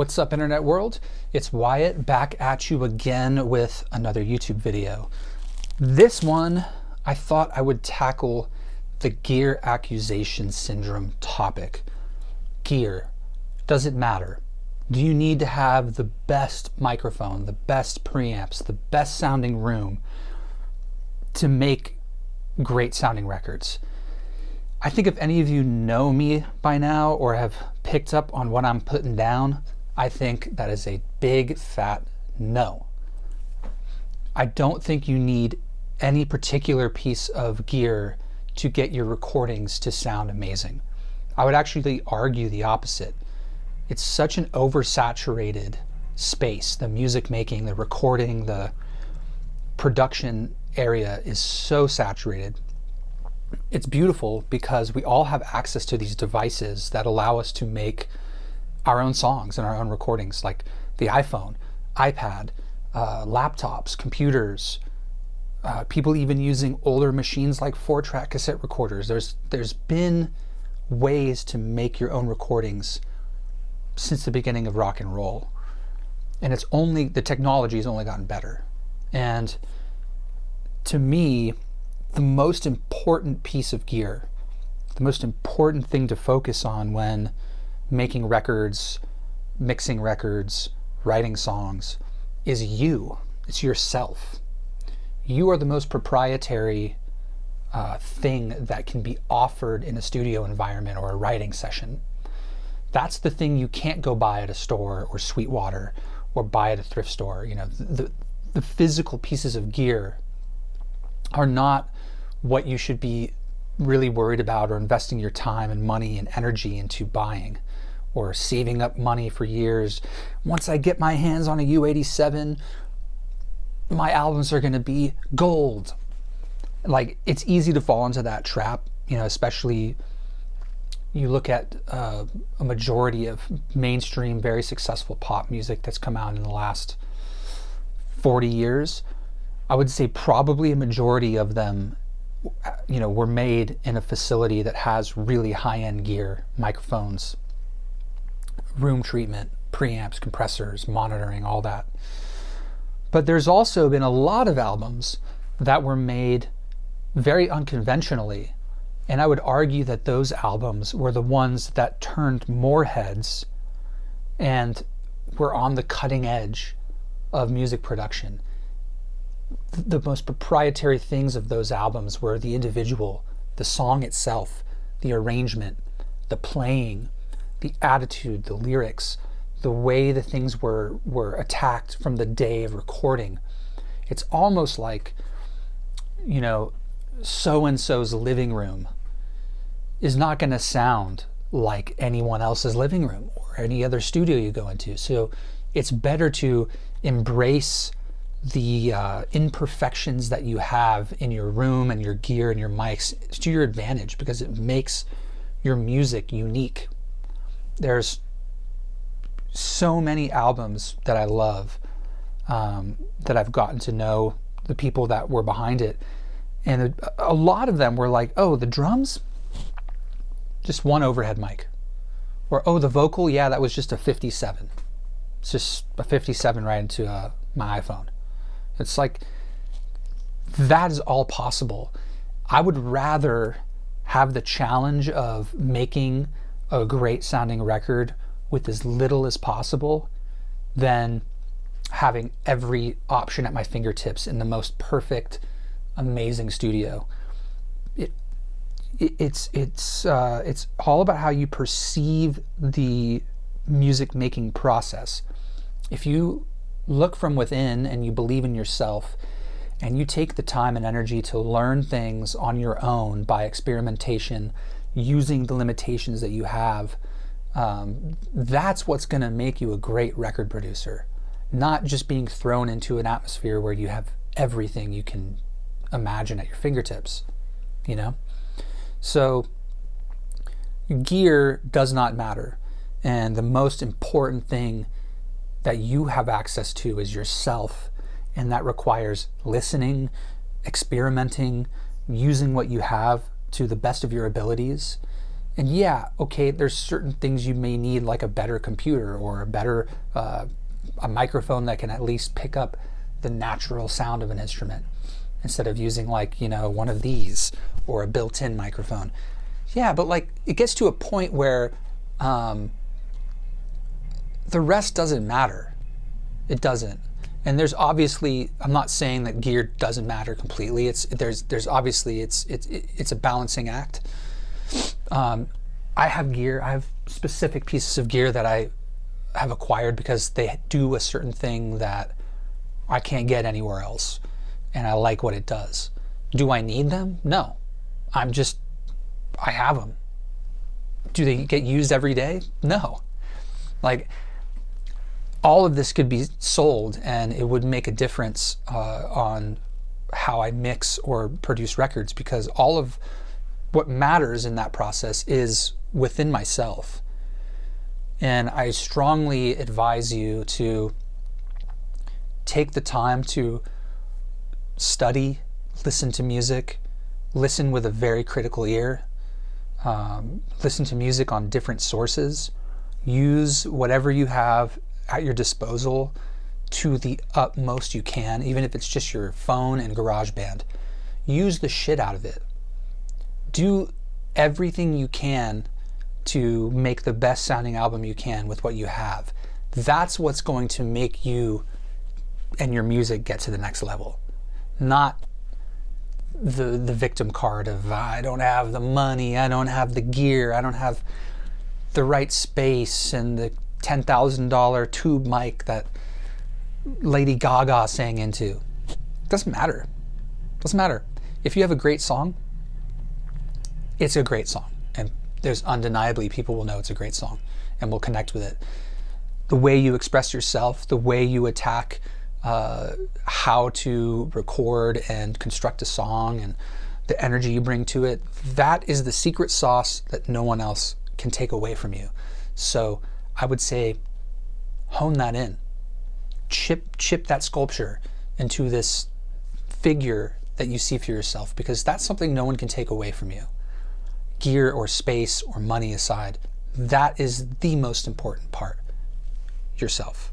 What's up, internet world? It's Wyatt back at you again with another YouTube video. This one, I thought I would tackle the gear accusation syndrome topic. Gear. Does it matter? Do you need to have the best microphone, the best preamps, the best sounding room to make great sounding records? I think if any of you know me by now or have picked up on what I'm putting down, I think that is a big fat no. I don't think you need any particular piece of gear to get your recordings to sound amazing. I would actually argue the opposite. It's such an oversaturated space. The music making, the recording, the production area is so saturated. It's beautiful because we all have access to these devices that allow us to make our own songs and our own recordings, like the iPhone, iPad, laptops, computers, people even using older machines like 4-track cassette recorders. There's been ways to make your own recordings since the beginning of rock and roll, and the technology has only gotten better. And to me, the most important piece of gear, the most important thing to focus on when making records, mixing records, writing songs, is you. It's yourself. You are the most proprietary thing that can be offered in a studio environment or a writing session. That's the thing you can't go buy at a store or Sweetwater or buy at a thrift store. You know, the physical pieces of gear are not what you should be really worried about or investing your time and money and energy into buying or saving up money for years. Once I get my hands on a U87, my albums are going to be gold. Like, it's easy to fall into that trap, you know, especially you look at a majority of mainstream, very successful pop music that's come out in the last 40 years. I would say probably a majority of them, you know, were made in a facility that has really high-end gear, microphones, room treatment, preamps, compressors, monitoring, all that. But there's also been a lot of albums that were made very unconventionally, and I would argue that those albums were the ones that turned more heads and were on the cutting edge of music production. The most proprietary things of those albums were the individual, the song itself, the arrangement, the playing, the attitude, the lyrics, the way the things were attacked from the day of recording. It's almost like, you know, so-and-so's living room is not going to sound like anyone else's living room or any other studio you go into. So it's better to embrace the imperfections that you have in your room and your gear and your mics to your advantage, because it makes your music unique. There's so many albums that I love, that I've gotten to know the people that were behind it, and a lot of them were like, oh, the drums, just one overhead mic, or oh, the vocal, yeah, that was just a 57. It's just a 57 right into my iPhone. It's like, that is all possible. I would rather have the challenge of making a great sounding record with as little as possible than having every option at my fingertips in the most perfect, amazing studio. It's all about how you perceive the music making process. If you look from within and you believe in yourself and you take the time and energy to learn things on your own by experimentation, using the limitations that you have, that's what's going to make you a great record producer, not just being thrown into an atmosphere where you have everything you can imagine at your fingertips, you know? So gear does not matter, and the most important thing that you have access to is yourself, and that requires listening, experimenting, using what you have to the best of your abilities, And yeah, okay, there's certain things you may need, like a better computer or a better a microphone that can at least pick up the natural sound of an instrument instead of using, like, you know, one of these or a built-in microphone. Yeah, but like it gets to a point where the rest doesn't matter. It doesn't. And there's obviously, I'm not saying that gear doesn't matter completely. There's obviously it's a balancing act. I have gear. I have specific pieces of gear that I have acquired because they do a certain thing that I can't get anywhere else, and I like what it does. Do I need them? No. I have them. Do they get used every day? No. Like, all of this could be sold and it would make a difference on how I mix or produce records, because all of what matters in that process is within myself. And I strongly advise you to take the time to study, listen to music, listen with a very critical ear, listen to music on different sources, use whatever you have at your disposal to the utmost you can, even if it's just your phone and GarageBand. Use the shit out of it. Do everything you can to make the best sounding album you can with what you have. That's what's going to make you and your music get to the next level. Not the victim card of I don't have the money, I don't have the gear, I don't have the right space and the $10,000 tube mic that Lady Gaga sang into. Doesn't matter. Doesn't matter. If you have a great song, it's a great song. And there's undeniably people will know it's a great song and will connect with it. The way you express yourself, the way you attack how to record and construct a song and the energy you bring to it, that is the secret sauce that no one else can take away from you. So I would say hone that in. Chip that sculpture into this figure that you see for yourself, because that's something no one can take away from you. Gear or space or money aside, that is the most important part. Yourself.